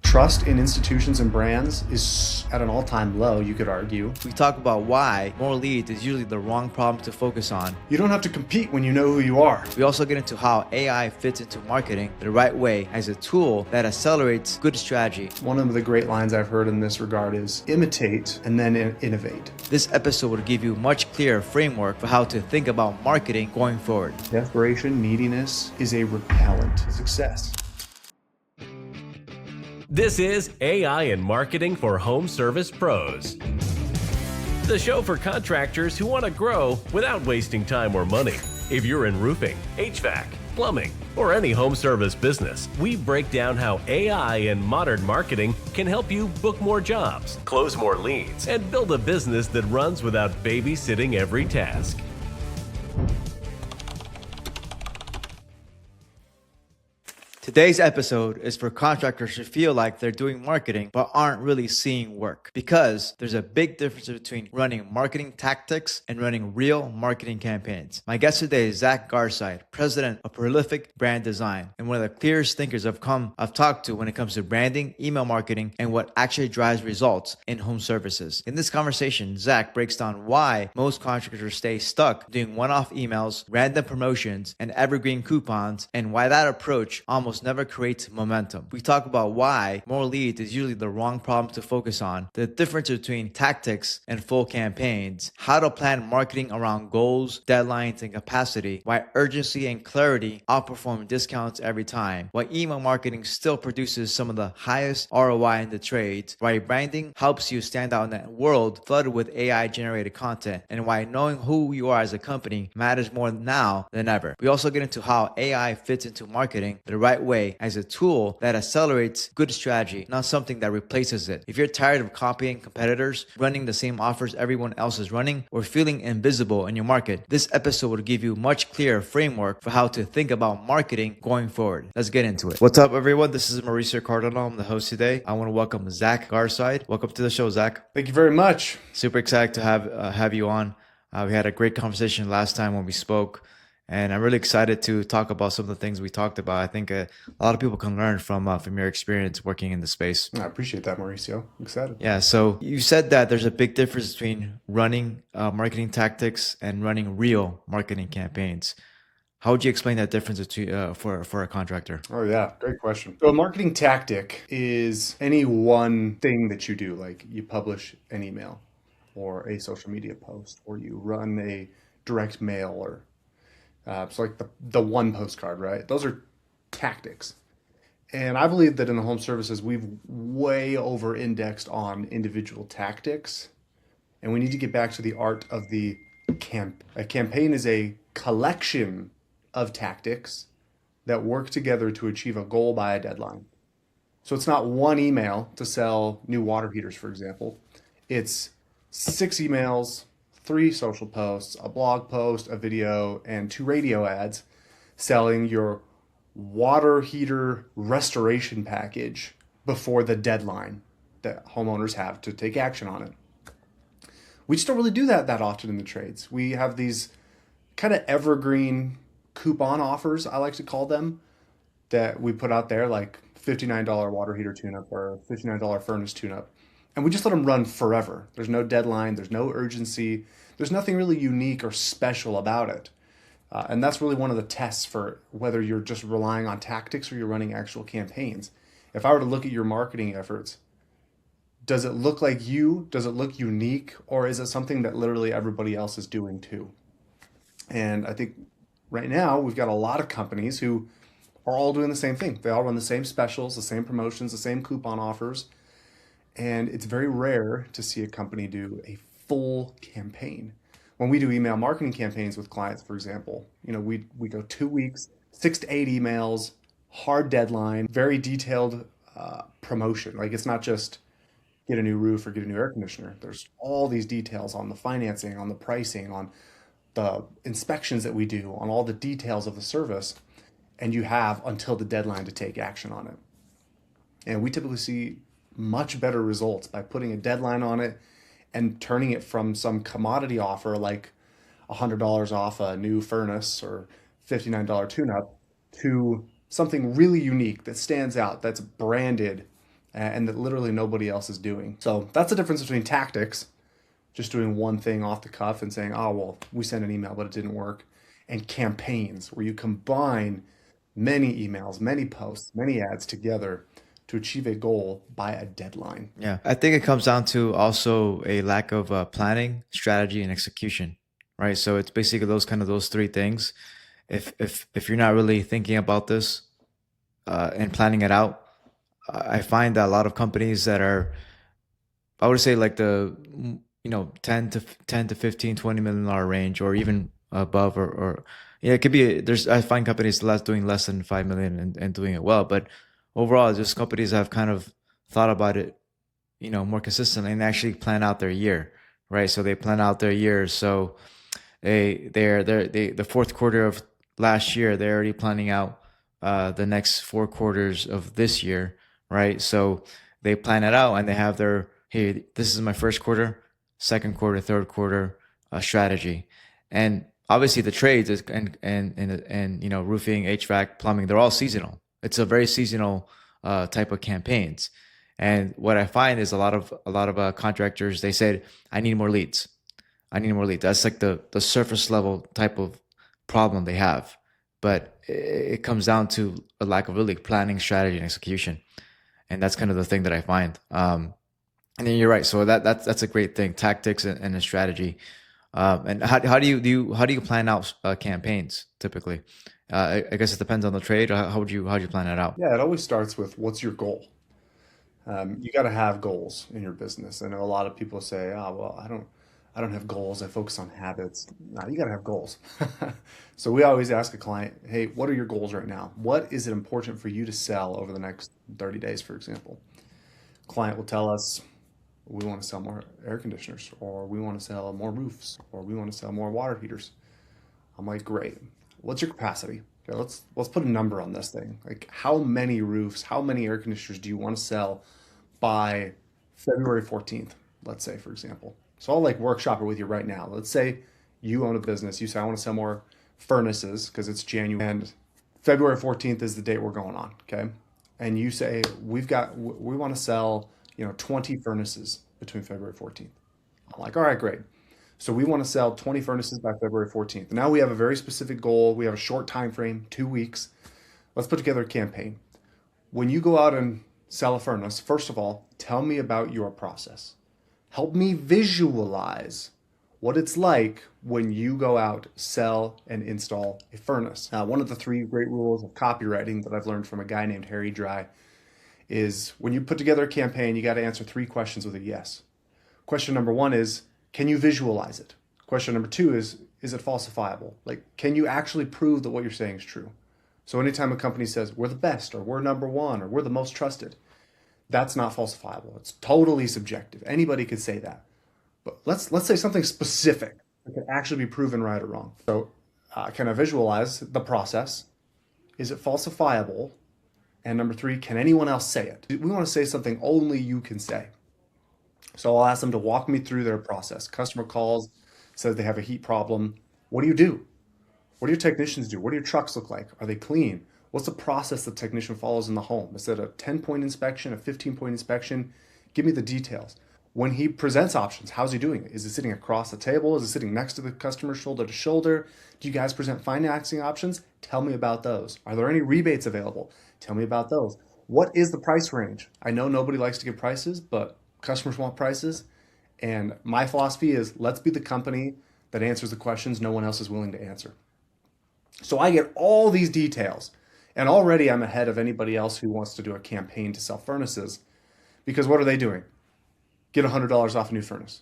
Trust in institutions and brands is at an all-time low, you could argue. We talk about why more leads is usually the wrong problem to focus on. You don't have to compete when you know who you are. We also get into how AI fits into marketing the right way as a tool that accelerates good strategy. One of the great lines I've heard in this regard is imitate and then innovate. This episode will give you a much clearer framework for how to think about marketing going forward. Desperation, neediness is a repellent to success. This is AI and Marketing for Home Service Pros, the show for contractors who want to grow without wasting time or money. If you're in roofing, HVAC, plumbing, or any home service business, we break down how AI and modern marketing can help you book more jobs, close more leads, and build a business that runs without babysitting every task. Today's episode is for contractors who feel like they're doing marketing but aren't really seeing work, because there's a big difference between running marketing tactics and running real marketing campaigns. My guest today is Zac Garside, president of Prolific Brand Design, and one of the clearest thinkers I've talked to when it comes to branding, email marketing, and what actually drives results in home services. In this conversation, Zac breaks down why most contractors stay stuck doing one-off emails, random promotions, and evergreen coupons, and why that approach almost never creates momentum. We talk about why more leads is usually the wrong problem to focus on, the difference between tactics and full campaigns, how to plan marketing around goals, deadlines, and capacity, why urgency and clarity outperform discounts every time, why email marketing still produces some of the highest ROI in the trades, why branding helps you stand out in that world flooded with AI-generated content, and why knowing who you are as a company matters more now than ever. We also get into how AI fits into marketing the right way as a tool that accelerates good strategy, not something that replaces it. If you're tired of copying competitors, running the same offers everyone else is running, or feeling invisible in your market, this episode will give you a much clearer framework for how to think about marketing going forward. Let's get into it. What's up, everyone? This is Mauricio Cardinal. I'm the host today. I want to welcome Zac Garside. Welcome to the show, Zac. Thank you very much. Super excited to have you on. We had a great conversation last time when we spoke, and I'm really excited to talk about some of the things we talked about. I think a lot of people can learn from your experience working in the space. I appreciate that, Mauricio. I'm excited. Yeah, so you said that there's a big difference between running marketing tactics and running real marketing campaigns. How would you explain that difference between, for a contractor? Oh, yeah. Great question. So a marketing tactic is any one thing that you do, like you publish an email or a social media post, or you run a direct mail, or so like the one postcard, right? Those are tactics. And I believe that in the home services, we've way over indexed on individual tactics. And we need to get back to the art of the camp. A campaign is a collection of tactics that work together to achieve a goal by a deadline. So it's not one email to sell new water heaters, for example. It's 6 emails, 3 social posts, a blog post, a video, and 2 radio ads selling your water heater restoration package before the deadline that homeowners have to take action on it. We just don't really do that often in the trades. We have these kind of evergreen coupon offers, I like to call them, that we put out there, like $59 water heater tune-up or $59 furnace tune-up. And we just let them run forever. There's no deadline. There's no urgency. There's nothing really unique or special about it. And that's really one of the tests for whether you're just relying on tactics or you're running actual campaigns. If I were to look at your marketing efforts, does it look like you? Does it look unique? Or is it something that literally everybody else is doing too? And I think right now we've got a lot of companies who are all doing the same thing. They all run the same specials, the same promotions, the same coupon offers. And it's very rare to see a company do a full campaign. When we do email marketing campaigns with clients, for example, we go 2 weeks, 6 to 8 emails, hard deadline, very detailed promotion. Like, it's not just get a new roof or get a new air conditioner. There's all these details on the financing, on the pricing, on the inspections that we do, on all the details of the service. And you have until the deadline to take action on it. And we typically see much better results by putting a deadline on it and turning it from some commodity offer like $100 off a new furnace or $59 tune-up to something really unique that stands out, that's branded, and that literally nobody else is doing. So that's the difference between tactics, just doing one thing off the cuff and saying, oh, well, we sent an email, but it didn't work, and campaigns where you combine many emails, many posts, many ads together to achieve a goal by a deadline. Yeah, I think it comes down to also a lack of planning, strategy, and execution, right? So it's basically those three things. If you're not really thinking about this and planning it out, I find that a lot of companies that are, I would say like the 10 to 15, $20 million range, or even above, or yeah, it could be. There's I find companies doing less than 5 million and doing it well, but overall, just companies have kind of thought about it, more consistently, and actually plan out their year, right? So they plan out their year. So the fourth quarter of last year, they're already planning out the next 4 quarters of this year, right? So they plan it out and they have their, hey, this is my first quarter, second quarter, third quarter strategy, and obviously the trades and roofing, HVAC, plumbing, they're all seasonal. It's a very seasonal type of campaigns. And what I find is a lot of contractors, they said, I need more leads. I need more leads. That's like the surface level type of problem they have. But it comes down to a lack of really planning, strategy, and execution. And that's kind of the thing that I find. And then you're right. So that's a great thing. Tactics and a strategy. And how do you plan out campaigns typically? I guess it depends on the trade. How would you plan it out? Yeah, it always starts with what's your goal? You got to have goals in your business. I know a lot of people say, "Oh, well, I don't have goals. I focus on habits." No, you got to have goals. So we always ask a client, "Hey, what are your goals right now? What is it important for you to sell over the next 30 days, for example?" Client will tell us, "We want to sell more air conditioners, or we want to sell more roofs, or we want to sell more water heaters." I'm like, "Great. What's your capacity? Okay, let's put a number on this thing. Like, how many roofs, how many air conditioners do you want to sell by February 14th, let's say, for example?" So I'll like workshop it with you right now. Let's say you own a business. You say, "I want to sell more furnaces because it's January and February 14th is the date we're going on." Okay. And you say, we want to sell, 20 furnaces between February 14th. I'm like, all right, great. So we want to sell 20 furnaces by February 14th. Now we have a very specific goal. We have a short time frame, 2 weeks. Let's put together a campaign. When you go out and sell a furnace, first of all, tell me about your process. Help me visualize what it's like when you go out, sell, and install a furnace. Now, one of the 3 great rules of copywriting that I've learned from a guy named Harry Dry is when you put together a campaign, you got to answer 3 questions with a yes. Question number 1 is, can you visualize it? Question number 2 is it falsifiable? Like, can you actually prove that what you're saying is true? So anytime a company says, we're the best, or we're number 1, or we're the most trusted, that's not falsifiable. It's totally subjective. Anybody could say that. But let's say something specific that can actually be proven right or wrong. So can I visualize the process? Is it falsifiable? And number 3, can anyone else say it? We want to say something only you can say. So I'll ask them to walk me through their process. Customer calls, says they have a heat problem. What do you do? What do your technicians do? What do your trucks look like? Are they clean? What's the process the technician follows in the home? Is it a 10-point inspection, a 15-point inspection? Give me the details. When he presents options, how's he doing it? Is it sitting across the table? Is it sitting next to the customer shoulder to shoulder? Do you guys present financing options? Tell me about those. Are there any rebates available? Tell me about those. What is the price range? I know nobody likes to give prices, but customers want prices. And my philosophy is, let's be the company that answers the questions no one else is willing to answer. So I get all these details, and already I'm ahead of anybody else who wants to do a campaign to sell furnaces, because what are they doing? Get $100 off a new furnace.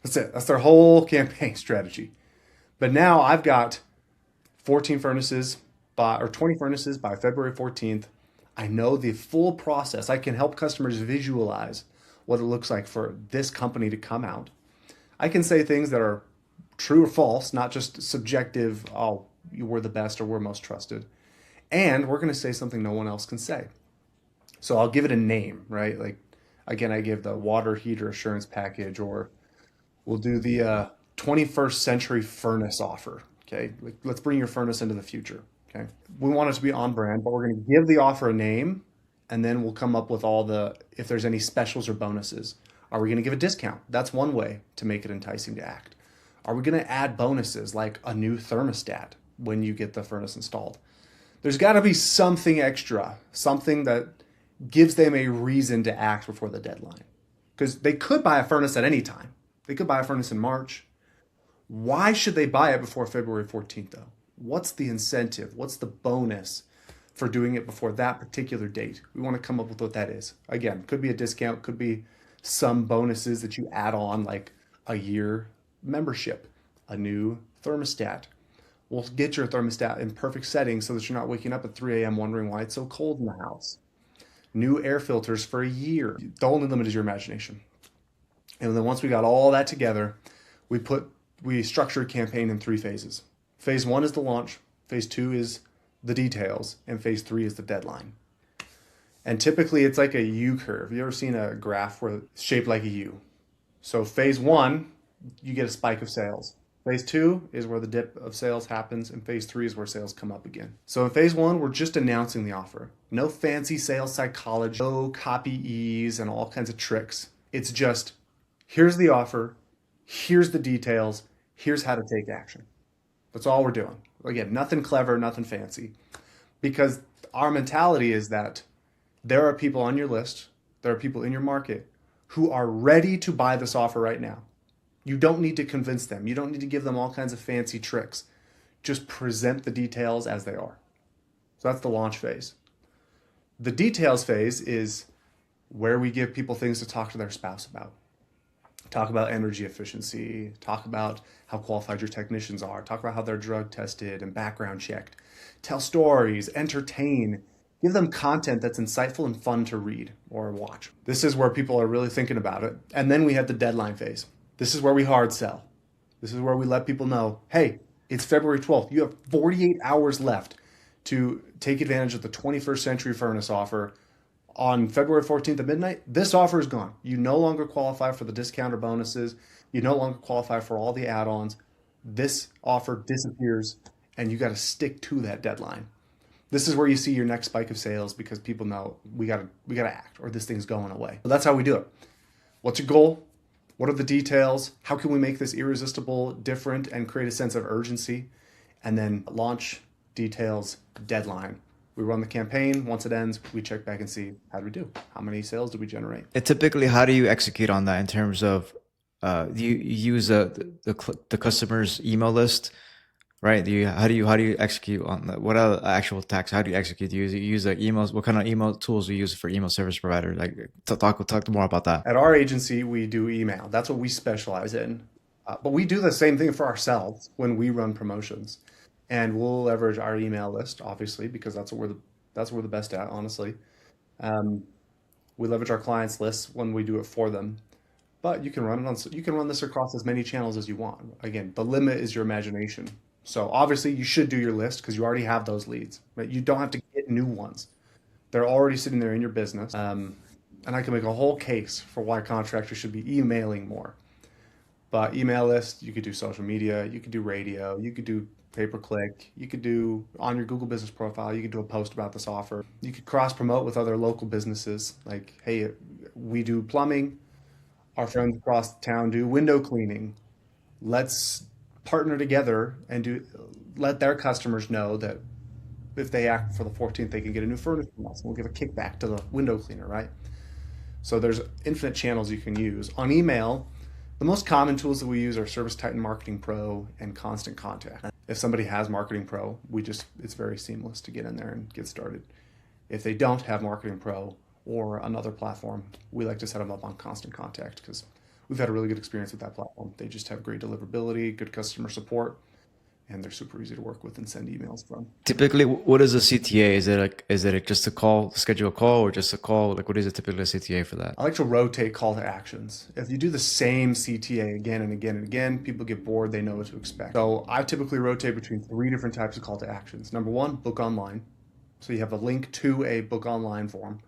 That's it. That's their whole campaign strategy. But now I've got 14 furnaces or 20 furnaces by February 14th. I know the full process. I can help customers visualize what it looks like for this company to come out. I can say things that are true or false, not just subjective, oh, you were the best or we're most trusted. And we're going to say something no one else can say. So I'll give it a name, right? Like, again, I give the water heater assurance package, or we'll do the 21st century furnace offer. Okay, let's bring your furnace into the future. Okay, we want it to be on brand, but we're going to give the offer a name, And then we'll come up with if there's any specials or bonuses. Are we going to give a discount? That's one way to make it enticing to act. Are we going to add bonuses like a new thermostat when you get the furnace installed? There's got to be something extra, something that gives them a reason to act before the deadline. Because they could buy a furnace at any time. They could buy a furnace in March. Why should they buy it before February 14th though? What's the incentive? What's the bonus for doing it before that particular date? We want to come up with what that is. Again, could be a discount, could be some bonuses that you add on, like a year membership, a new thermostat. We'll get your thermostat in perfect settings so that you're not waking up at 3 a.m. wondering why it's so cold in the house. New air filters for a year. The only limit is your imagination. And then once we got all that together, we structure a campaign in 3 phases. Phase 1 is the launch. Phase 2 is the details. And phase 3 is the deadline. And typically it's like a U curve. Have you ever seen a graph where it's shaped like a U? So phase 1, you get a spike of sales. Phase 2 is where the dip of sales happens, and phase 3 is where sales come up again. So in phase 1, we're just announcing the offer. No fancy sales psychology, no copy ease and all kinds of tricks. It's just, here's the offer, here's the details, here's how to take action. That's all we're doing. Again, nothing clever, nothing fancy. Because our mentality is that there are people on your list, there are people in your market who are ready to buy this offer right now. You don't need to convince them. You don't need to give them all kinds of fancy tricks. Just present the details as they are. So that's the launch phase. The details phase is where we give people things to talk to their spouse about. Talk about energy efficiency, talk about how qualified your technicians are, talk about how they're drug tested and background checked. Tell stories, entertain, give them content that's insightful and fun to read or watch. This is where people are really thinking about it. And then we have the deadline phase. This is where we hard sell. This is where we let people know, hey, it's February 12th. You have 48 hours left to take advantage of the 21st Century Furnace offer. On February 14th at midnight, this offer is gone. You no longer qualify for the discount or bonuses. You no longer qualify for all the add-ons. This offer disappears, and you got to stick to that deadline. This is where you see your next spike of sales because people know we got to act or this thing's going away. So that's how we do it. What's your goal? What are the details? How can we make this irresistible, different, and create a sense of urgency? And then launch, details, deadline. We run the campaign. Once it ends, we check back and see how did we do? How many sales did we generate? And typically, how do you execute on that in terms of do you use the customer's email list, right? How do you execute on that? What are the actual tasks? How do you execute? Do you use the emails? What kind of email tools do you use for email service provider? Like talk more about that. At our agency, we do email. That's what we specialize in. But we do the same thing for ourselves when we run promotions. And we'll leverage our email list, obviously, because that's what we're the best at, honestly. We leverage our clients' lists when we do it for them. But you can run this across as many channels as you want. Again, the limit is your imagination. So obviously you should do your list because you already have those leads. Right? You don't have to get new ones. They're already sitting there in your business. And I can make a whole case for why contractors should be emailing more. But email list, you could do social media, you could do radio, you could do pay-per-click, you could do on your Google business profile, you could do a post about this offer. You could cross-promote with other local businesses like, hey, we do plumbing, our friends across town do window cleaning. Let's partner together and let their customers know that if they act for the 14th, they can get a new furnace from us. We'll give a kickback to the window cleaner, right? So there's infinite channels you can use. On email, the most common tools that we use are Service Titan Marketing Pro and Constant Contact. If somebody has Marketing Pro, it's very seamless to get in there and get started. If they don't have Marketing Pro or another platform, we like to set them up on Constant Contact because we've had a really good experience with that platform. They just have great deliverability, good customer support, and they're super easy to work with and send emails from. Typically, what is a CTA? Is it just a call, schedule a call, or just a call? Like, what is a typical CTA for that? I like to rotate call to actions. If you do the same CTA again and again and again, people get bored, they know what to expect. So I typically rotate between 3 different types of call to actions. Number 1, book online. So you have a link to a book online form.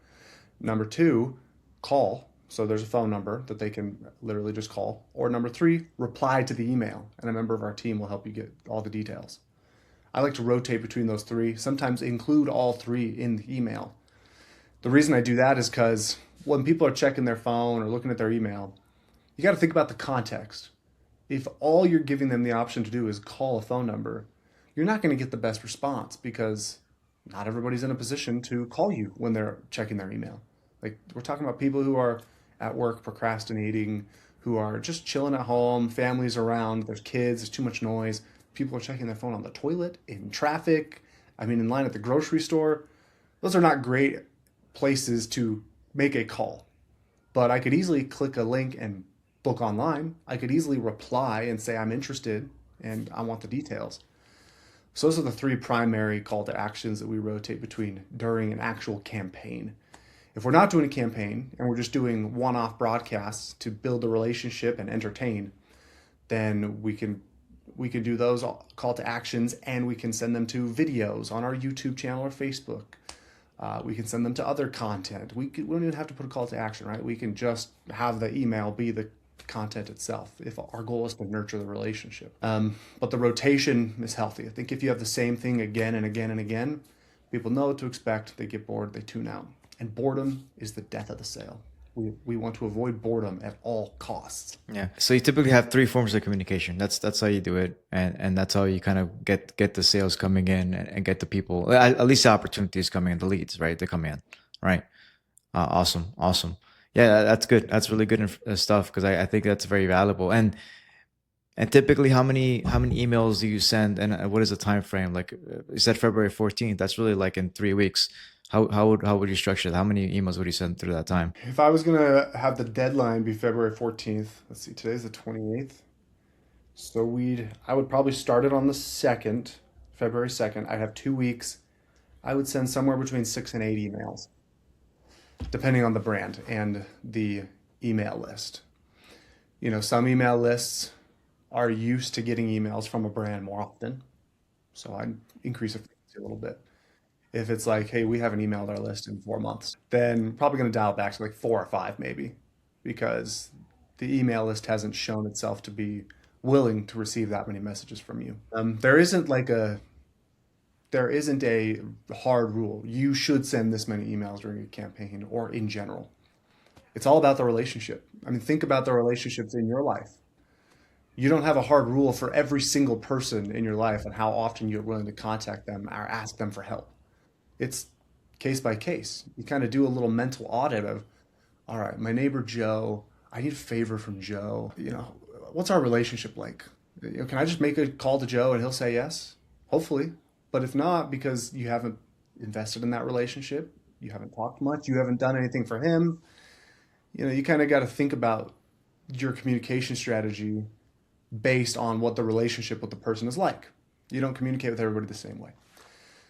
Number 2, call. So there's a phone number that they can literally just call. Or number 3, reply to the email, and a member of our team will help you get all the details. I like to rotate between those 3, sometimes include all 3 in the email. The reason I do that is because when people are checking their phone or looking at their email, you got to think about the context. If all you're giving them the option to do is call a phone number, you're not going to get the best response because not everybody's in a position to call you when they're checking their email. Like we're talking about people who are at work procrastinating, who are just chilling at home, families around, there's kids, there's too much noise. People are checking their phone on the toilet, in traffic, I mean, in line at the grocery store. Those are not great places to make a call. But I could easily click a link and book online. I could easily reply and say, I'm interested and I want the details. So those are the three primary call to actions that we rotate between during an actual campaign. If we're not doing a campaign and we're just doing one-off broadcasts to build a relationship and entertain, then we can do those call to actions and we can send them to videos on our YouTube channel or Facebook. We can send them to other content. We don't even have to put a call to action, right? We can just have the email be the content itself if our goal is to nurture the relationship. But the rotation is healthy. I think if you have the same thing again and again and again, people know what to expect. They get bored, they tune out. And boredom is the death of the sale. We want to avoid boredom at all costs. Yeah. So you typically have three forms of communication. That's how you do it, and that's how you kind of get the sales coming in and get the people, at least the opportunities coming in, the leads, right? They come in, right? Awesome. Yeah, that's good. That's really good stuff because I think that's very valuable. And typically, how many emails do you send, and what is the time frame? Like you said, February 14th. That's really like in 3 weeks. How would you structure that? How many emails would you send through that time? If I was gonna have the deadline be February 14th, let's see, today's the 28th. So I would probably start it on the 2nd, February 2nd. I'd have 2 weeks. I would send somewhere between 6 and 8 emails, depending on the brand and the email list. You know, some email lists are used to getting emails from a brand more often. So I'd increase the frequency a little bit. If it's like, hey, we haven't emailed our list in 4 months, then probably going to dial back to like 4 or 5 maybe, because the email list hasn't shown itself to be willing to receive that many messages from you. There isn't a hard rule. You should send this many emails during a campaign or in general. It's all about the relationship. I mean, think about the relationships in your life. You don't have a hard rule for every single person in your life and how often you're willing to contact them or ask them for help. It's case by case. You kind of do a little mental audit of, all right, my neighbor Joe, I need a favor from Joe. You know, what's our relationship like? You know, can I just make a call to Joe and he'll say yes? Hopefully. But if not, because you haven't invested in that relationship, you haven't talked much, you haven't done anything for him, you know, you kind of got to think about your communication strategy based on what the relationship with the person is like. You don't communicate with everybody the same way.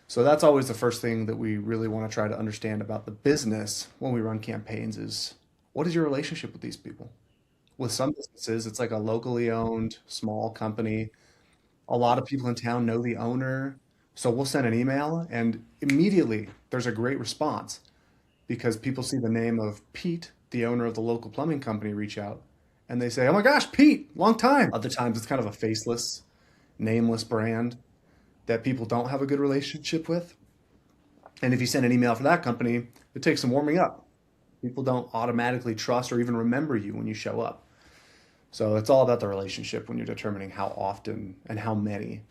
So that's always the first thing that we really want to try to understand about the business when we run campaigns is, what is your relationship with these people? With some businesses, it's like a locally owned small company. A lot of people in town know the owner. So we'll send an email and immediately there's a great response because people see the name of Pete, the owner of the local plumbing company, reach out and they say, oh my gosh, Pete, long time. Other times it's kind of a faceless, nameless brand that people don't have a good relationship with. And if you send an email for that company, it takes some warming up. People don't automatically trust or even remember you when you show up. So it's all about the relationship when you're determining how often and how many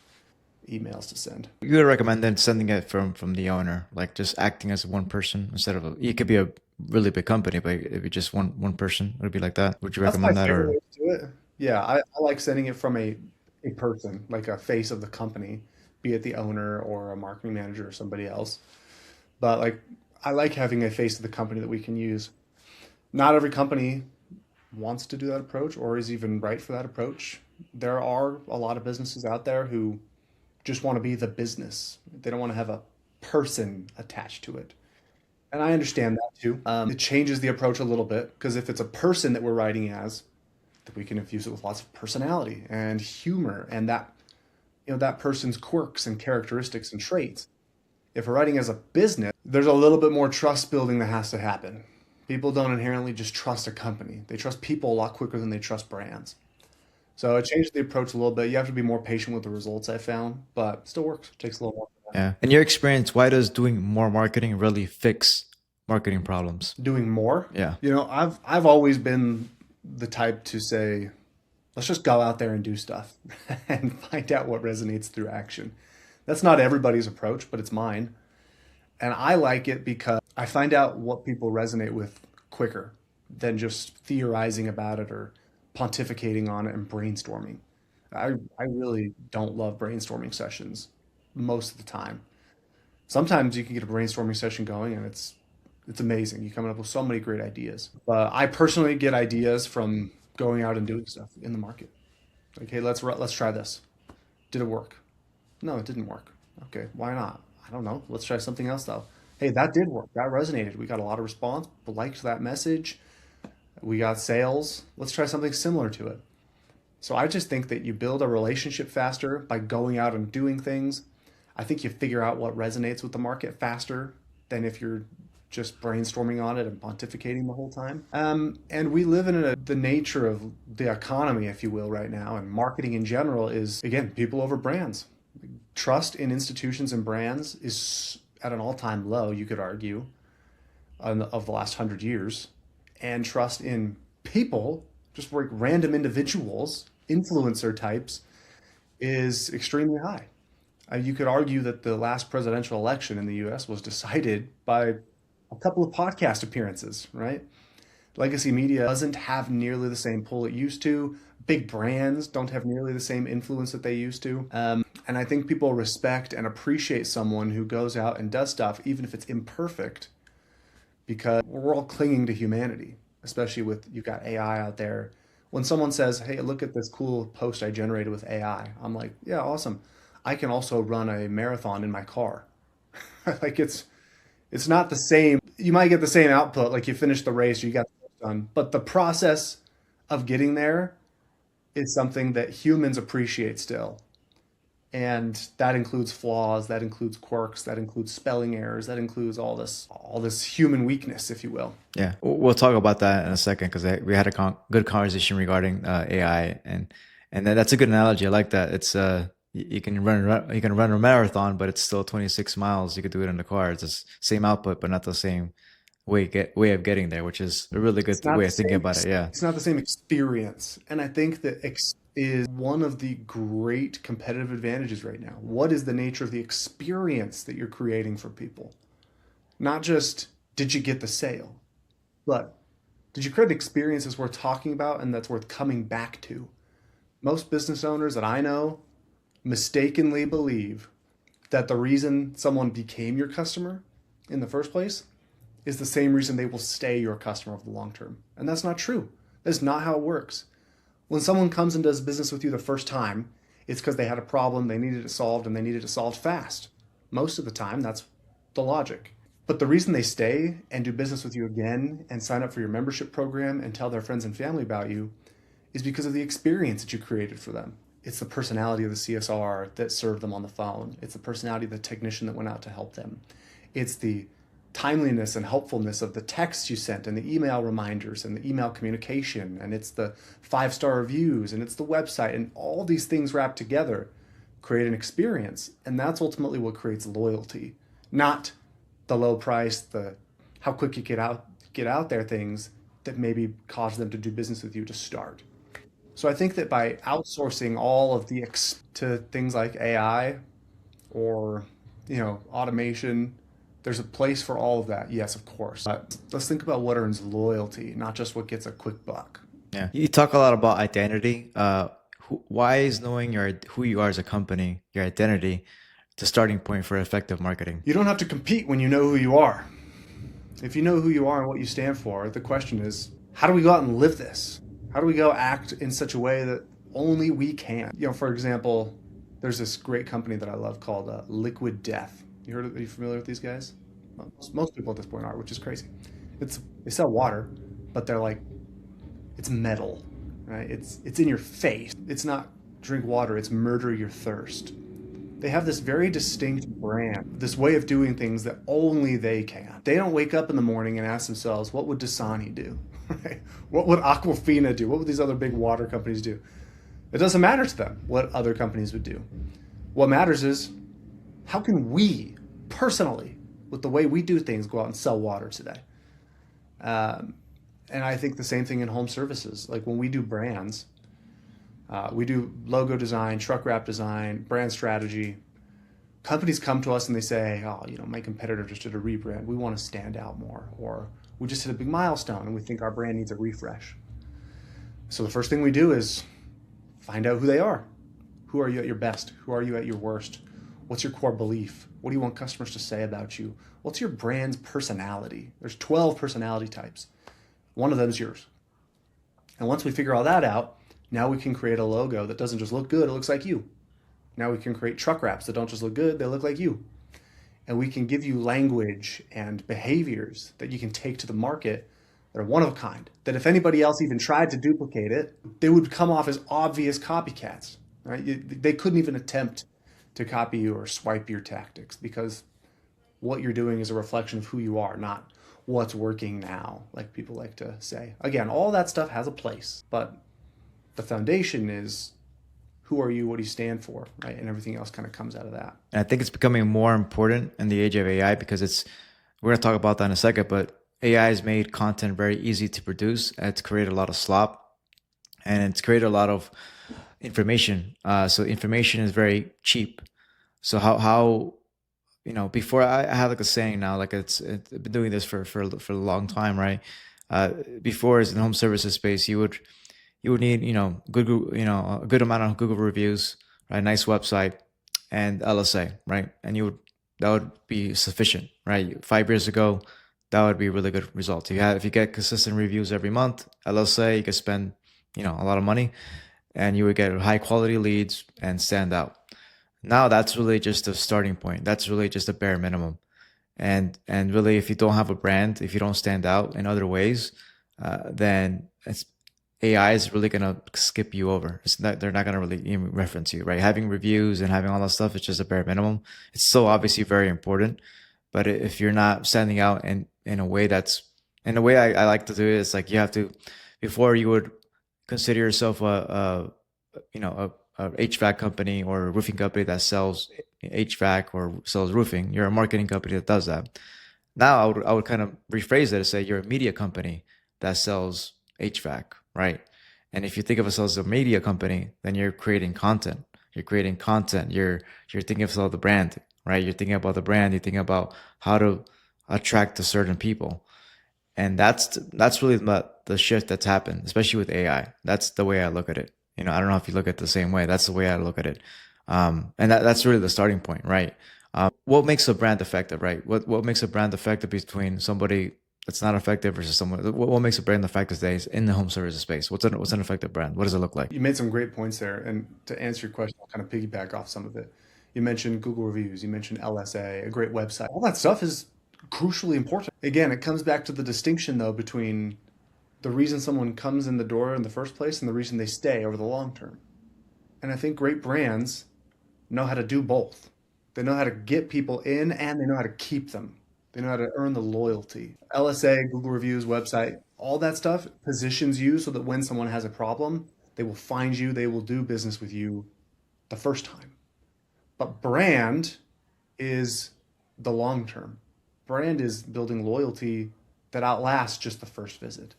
emails to send. You would recommend then sending it from the owner, like just acting as one person instead of it could be a really big company, but if it's just one person, would it be like that? Would you recommend that? Or Way to do it. Yeah, I like sending it from a person, like a face of the company, be it the owner or a marketing manager or somebody else. But like, I like having a face of the company that we can use. Not every company wants to do that approach or is even right for that approach. There are a lot of businesses out there who just want to be the business. They don't want to have a person attached to it. And I understand that too. It changes the approach a little bit because if it's a person that we're writing as, that we can infuse it with lots of personality and humor and that, you know, that person's quirks and characteristics and traits. If we're writing as a business, there's a little bit more trust building that has to happen. People don't inherently just trust a company. They trust people a lot quicker than they trust brands. So it changes the approach a little bit. You have to be more patient with the results, I found, but it still works. It takes a little more. yeah. In your experience, why does doing more marketing really fix marketing problems? Doing more. Yeah. I've always been the type to say, let's just go out there and do stuff and find out what resonates through action. That's not everybody's approach, but it's mine. And I like it because I find out what people resonate with quicker than just theorizing about it or pontificating on it and brainstorming. I really don't love brainstorming sessions most of the time. Sometimes you can get a brainstorming session going and it's amazing. You're coming up with so many great ideas. But I personally get ideas from going out and doing stuff in the market. Like, hey, let's try this. Did it work? No, it didn't work. Okay, why not? I don't know. Let's try something else though. Hey, that did work. That resonated. We got a lot of response. People liked that message. We got sales. Let's try something similar to it. So I just think that you build a relationship faster by going out and doing things. I think you figure out what resonates with the market faster than if you're just brainstorming on it and pontificating the whole time. And we live in the nature of the economy, if you will, right now. And marketing in general is, again, people over brands. Trust in institutions and brands is at an all-time low, you could argue, of the last 100 years. And trust in people, just like random individuals, influencer types, is extremely high. You could argue that the last presidential election in the US was decided by a couple of podcast appearances, right? Legacy media doesn't have nearly the same pull it used to. Big brands don't have nearly the same influence that they used to. And I think people respect and appreciate someone who goes out and does stuff, even if it's imperfect, because we're all clinging to humanity, especially with, you've got AI out there. When someone says, hey, look at this cool post I generated with AI, I'm like, yeah, awesome. I can also run a marathon in my car. Like it's not the same. You might get the same output, like you finish the race, you got the race done, but the process of getting there is something that humans appreciate still. And that includes flaws, that includes quirks, that includes spelling errors, that includes all this human weakness, if you will. Yeah, we'll talk about that in a second because we had a good conversation regarding AI, and that's a good analogy. I like that. It's you can run a marathon, but it's still 26 miles. You could do it in the car. It's the same output, but not the same way of getting there, which is a really good way of thinking about it. Yeah, it's not the same experience, and I think that is one of the great competitive advantages right now. What is the nature of the experience that you're creating for people? Not just, did you get the sale, but did you create an experience that's worth talking about and that's worth coming back to? Most business owners that I know mistakenly believe that the reason someone became your customer in the first place is the same reason they will stay your customer over the long term. And that's not true. That's not how it works. When someone comes and does business with you the first time, it's because they had a problem, they needed it solved, and they needed it solved fast. Most of the time, that's the logic. But the reason they stay and do business with you again and sign up for your membership program and tell their friends and family about you is because of the experience that you created for them. It's the personality of the CSR that served them on the phone. It's the personality of the technician that went out to help them. It's the timeliness and helpfulness of the text you sent and the email reminders and the email communication, and it's the 5-star reviews, and it's the website, and all these things wrapped together create an experience. And that's ultimately what creates loyalty, not the low price, the how quick you get out there things that maybe cause them to do business with you to start. So I think that by outsourcing all of the to things like AI or automation, there's a place for all of that. Yes, of course. But let's think about what earns loyalty, not just what gets a quick buck. Yeah. You talk a lot about identity. Why is knowing who you are as a company, your identity, the starting point for effective marketing? You don't have to compete when you know who you are. If you know who you are and what you stand for, the question is, how do we go out and live this? How do we go act in such a way that only we can? For example, there's this great company that I love called Liquid Death. Are you familiar with these guys? Most people at this point are, which is crazy. They sell water, but they're like, it's metal, right? It's in your face. It's not drink water, it's murder your thirst. They have this very distinct brand, this way of doing things that only they can. They don't wake up in the morning and ask themselves, what would Dasani do? Right? What would Aquafina do? What would these other big water companies do? It doesn't matter to them what other companies would do. What matters is, how can we personally with the way we do things, go out and sell water today. And I think the same thing in home services. Like when we do brands, we do logo design, truck wrap design, brand strategy. Companies come to us and they say, oh, my competitor just did a rebrand. We want to stand out more. Or we just hit a big milestone and we think our brand needs a refresh. So the first thing we do is find out who they are. Who are you at your best? Who are you at your worst? What's your core belief? What do you want customers to say about you? What's your brand's personality? There's 12 personality types. One of them is yours. And once we figure all that out, now we can create a logo that doesn't just look good, it looks like you. Now we can create truck wraps that don't just look good, they look like you. And we can give you language and behaviors that you can take to the market that are one of a kind, that if anybody else even tried to duplicate it, they would come off as obvious copycats, right? They couldn't even attempt to copy you or swipe your tactics because what you're doing is a reflection of who you are, not what's working now, like people like to say. Again, all that stuff has a place, but the foundation is who are you, what do you stand for, right? And everything else kind of comes out of that. And I think it's becoming more important in the age of AI because we're going to talk about that in a second, but AI has made content very easy to produce. It's created a lot of slop and it's created a lot of information. So information is very cheap. So how before I have like a saying now, like it's I've been doing this for a long time, right? Before as in the home services space, you would need Google, a good amount of Google reviews, right? Nice website and LSA, right? And that would be sufficient, right? 5 years ago, that would be a really good result. If you get consistent reviews every month, LSA, you could spend a lot of money, and you would get high quality leads and stand out. Now that's really just a starting point. That's really just a bare minimum. And really, if you don't have a brand, if you don't stand out in other ways, then AI is really gonna skip you over. They're not gonna really even reference you, right? Having reviews and having all that stuff is just a bare minimum. It's still obviously very important, but if you're not standing out in a way I like to do it, it's like you have to, before you would consider yourself a HVAC company or a roofing company that sells HVAC or sells roofing. You're a marketing company that does that. Now I would kind of rephrase it to say you're a media company that sells HVAC, right? And if you think of yourself as a media company, then you're creating content. You're creating content. You're thinking of yourself the brand, right? You're thinking about the brand. You're thinking about how to attract to certain people. And that's really the shift that's happened, especially with AI. That's the way I look at it. I don't know if you look at it the same way. That's the way I look at it. And that's really the starting point, right? What makes a brand effective, right? What makes a brand effective between somebody that's not effective versus someone? What makes a brand effective today in the home services space? What's an effective brand? What does it look like? You made some great points there. And to answer your question, I'll kind of piggyback off some of it. You mentioned Google reviews. You mentioned LSA, a great website. All that stuff is crucially important. Again, it comes back to the distinction, though, between the reason someone comes in the door in the first place and the reason they stay over the long term. And I think great brands know how to do both. They know how to get people in and they know how to keep them. They know how to earn the loyalty. LSA, Google reviews, website, all that stuff positions you so that when someone has a problem, they will find you, they will do business with you the first time. But brand is the long term. Brand is building loyalty that outlasts just the first visit.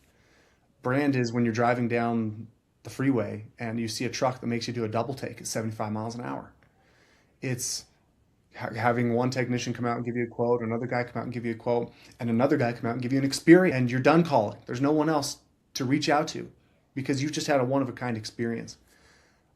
Brand is when you're driving down the freeway and you see a truck that makes you do a double take at 75 miles an hour. It's having one technician come out and give you a quote, another guy come out and give you a quote, and another guy come out and give you an experience, and you're done calling. There's no one else to reach out to because you've just had a one-of-a-kind experience.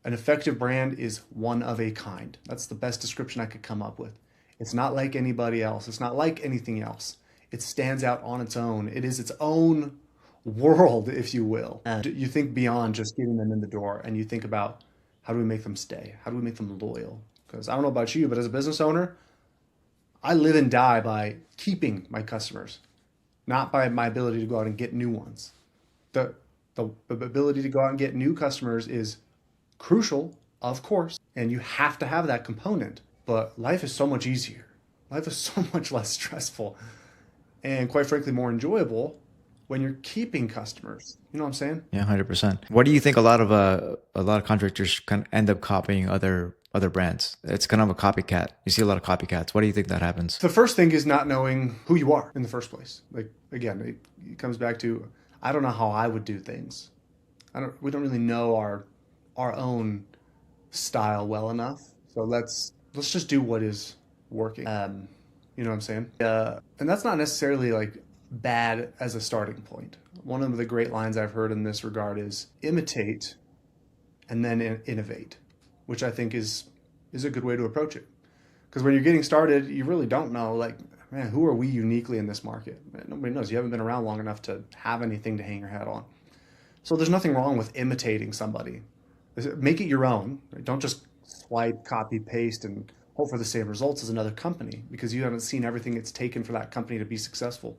An effective brand is one of a kind. That's the best description I could come up with. It's not like anybody else. It's not like anything else. It stands out on its own. It is its own world, if you will. And you think beyond just getting them in the door, and you think about how do we make them stay? How do we make them loyal? Because I don't know about you, but as a business owner, I live and die by keeping my customers, not by my ability to go out and get new ones. The ability to go out and get new customers is crucial, of course, and you have to have that component. But life is so much easier. Life is so much less stressful and quite frankly more enjoyable when you're keeping customers. You know what I'm saying? Yeah, 100%. What do you think a lot of contractors can end up copying other other brands. It's kind of a copycat. You see a lot of copycats. Why do you think that happens? The first thing is not knowing who you are in the first place. Like, again, it comes back to, I don't know how I would do things. We don't really know our own style well enough. So let's just do what is working. You know what I'm saying? And that's not necessarily like bad as a starting point. One of the great lines I've heard in this regard is imitate and then innovate, which I think is a good way to approach it. Because when you're getting started, you really don't know, like, man, who are we uniquely in this market? Nobody knows. You haven't been around long enough to have anything to hang your hat on. So there's nothing wrong with imitating somebody. Make it your own. Right? Don't just swipe, copy, paste, and hope for the same results as another company, because you haven't seen everything it's taken for that company to be successful.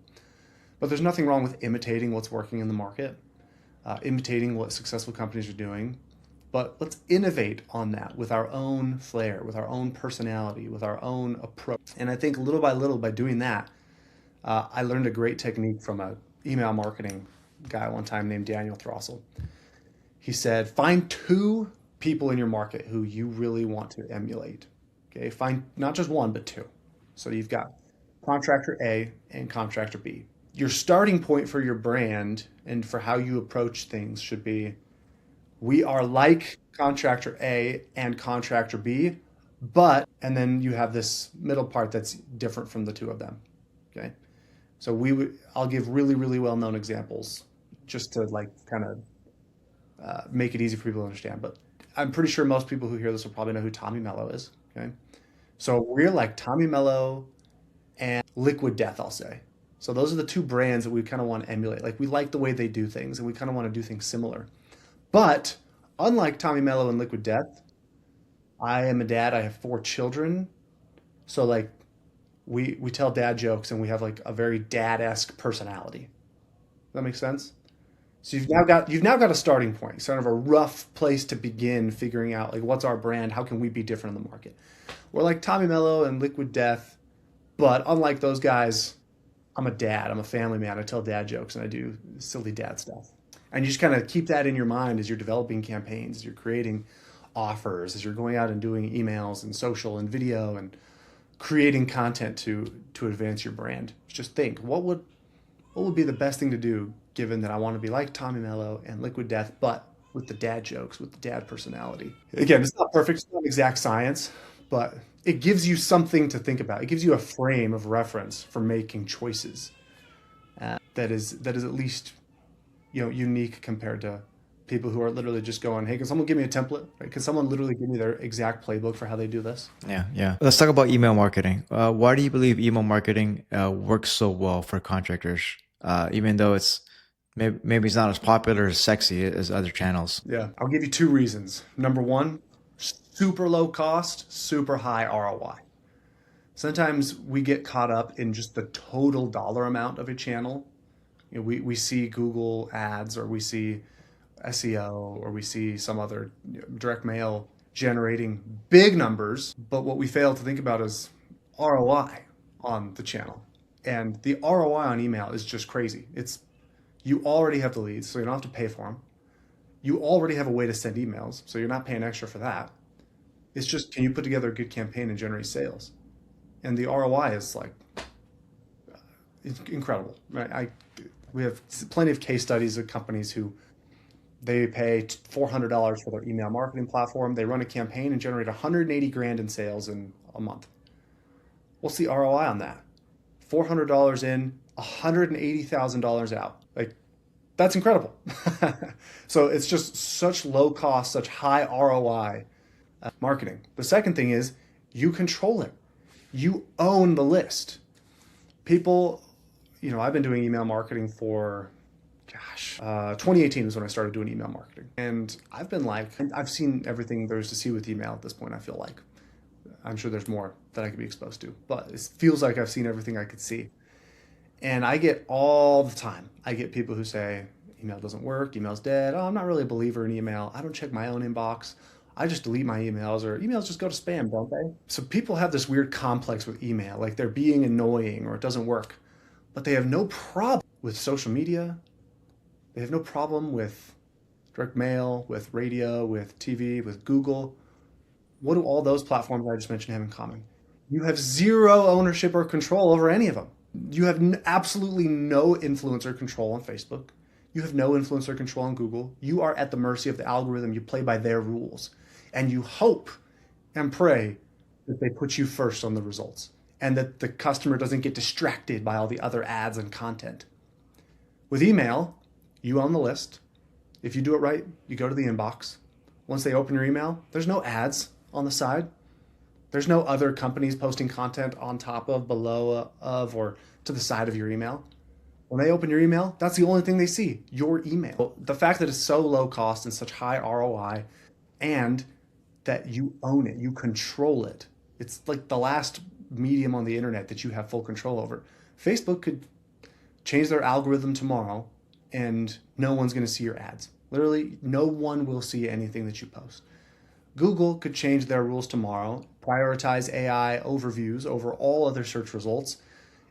But there's nothing wrong with imitating what's working in the market, imitating what successful companies are doing. But let's innovate on that with our own flair, with our own personality, with our own approach. And I think little by little, by doing that, I learned a great technique from an email marketing guy one time named Daniel Throssell. He said, find 2 people in your market who you really want to emulate. Okay, find not just 1, but 2. So you've got Contractor A and Contractor B. Your starting point for your brand and for how you approach things should be, we are like Contractor A and Contractor B, but, and then you have this middle part that's different from the 2 of them. Okay, so I'll give really, really well-known examples just to like kind of make it easy for people to understand. But I'm pretty sure most people who hear this will probably know who Tommy Mello is. Okay, so we're like Tommy Mello and Liquid Death, I'll say. So those are the 2 brands that we kind of want to emulate. Like, we like the way they do things, and we kind of want to do things similar. But unlike Tommy Mello and Liquid Death, I am a dad. I have 4 children. So like we tell dad jokes, and we have like a very dad-esque personality. Does that make sense? So you've now got a starting point, sort of a rough place to begin figuring out like, what's our brand? How can we be different in the market? We're like Tommy Mello and Liquid Death, but unlike those guys, I'm a dad. I'm a family man. I tell dad jokes and I do silly dad stuff. And you just kind of keep that in your mind as you're developing campaigns, as you're creating offers, as you're going out and doing emails and social and video and creating content to advance your brand. Just think, what would be the best thing to do, given that I want to be like Tommy Mello and Liquid Death, but with the dad jokes, with the dad personality. Again, it's not perfect, it's not exact science, but it gives you something to think about. It gives you a frame of reference for making choices that is at least, you know, unique compared to people who are literally just going, hey, can someone give me a template? Right? Can someone literally give me their exact playbook for how they do this? Yeah. Let's talk about email marketing. Why do you believe email marketing works so well for contractors, even though it's maybe it's not as popular or sexy as other channels? Yeah, I'll give you 2 reasons. Number 1, super low cost, super high ROI. Sometimes we get caught up in just the total dollar amount of a channel. You know, we see Google ads, or we see SEO, or we see some other direct mail generating big numbers, but what we fail to think about is ROI on the channel. And the ROI on email is just crazy. You already have the leads, so you don't have to pay for them. You already have a way to send emails, so you're not paying extra for that. It's just, can you put together a good campaign and generate sales? And the ROI is like, it's incredible. Right? We have plenty of case studies of companies who they pay $400 for their email marketing platform. They run a campaign and generate 180 grand in sales in a month. What's the ROI on that? $400 in, $180,000 out. Like, that's incredible. So it's just such low cost, such high ROI marketing. The second thing is you control it. You own the list. People, you know, I've been doing email marketing for, 2018 was when I started doing email marketing. And I've seen everything there is to see with email at this point, I feel like. I'm sure there's more that I could be exposed to, but it feels like I've seen everything I could see. And I get all the time, I get people who say, email doesn't work, email's dead. Oh, I'm not really a believer in email. I don't check my own inbox. I just delete my emails, or emails just go to spam, don't they? So people have this weird complex with email, like they're being annoying or it doesn't work, but they have no problem with social media. They have no problem with direct mail, with radio, with TV, with Google. What do all those platforms I just mentioned have in common? You have zero ownership or control over any of them. You have absolutely no influence or control on Facebook. You have no influence or control on Google. You are at the mercy of the algorithm. You play by their rules. And you hope and pray that they put you first on the results and that the customer doesn't get distracted by all the other ads and content. With email, you own the list. If you do it right, you go to the inbox. Once they open your email, there's no ads on the side. There's no other companies posting content on top of, below of, or to the side of your email. When they open your email, that's the only thing they see, your email. The fact that it's so low cost and such high ROI, and that you own it, you control it. It's like the last medium on the internet that you have full control over. Facebook could change their algorithm tomorrow and no one's going to see your ads. Literally, no one will see anything that you post. Google could change their rules tomorrow, prioritize AI overviews over all other search results,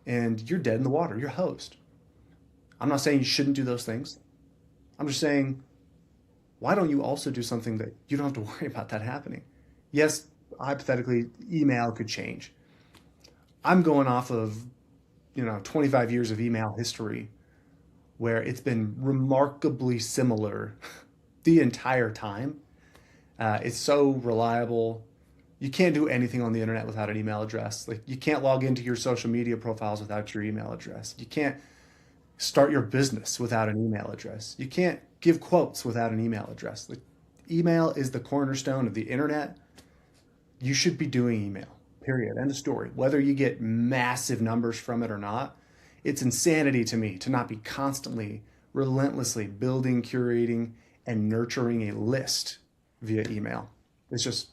and you're dead in the water. You're host. I'm not saying you shouldn't do those things. I'm just saying, why don't you also do something that you don't have to worry about that happening? Yes, hypothetically, email could change. I'm going off of 25 years of email history where it's been remarkably similar the entire time. It's so reliable. You can't do anything on the internet without an email address. Like, you can't log into your social media profiles without your email address. You can't start your business without an email address. You can't give quotes without an email address. Like, email is the cornerstone of the internet. You should be doing email, period. End of story. Whether you get massive numbers from it or not, it's insanity to me to not be constantly, relentlessly building, curating, and nurturing a list via email. It's just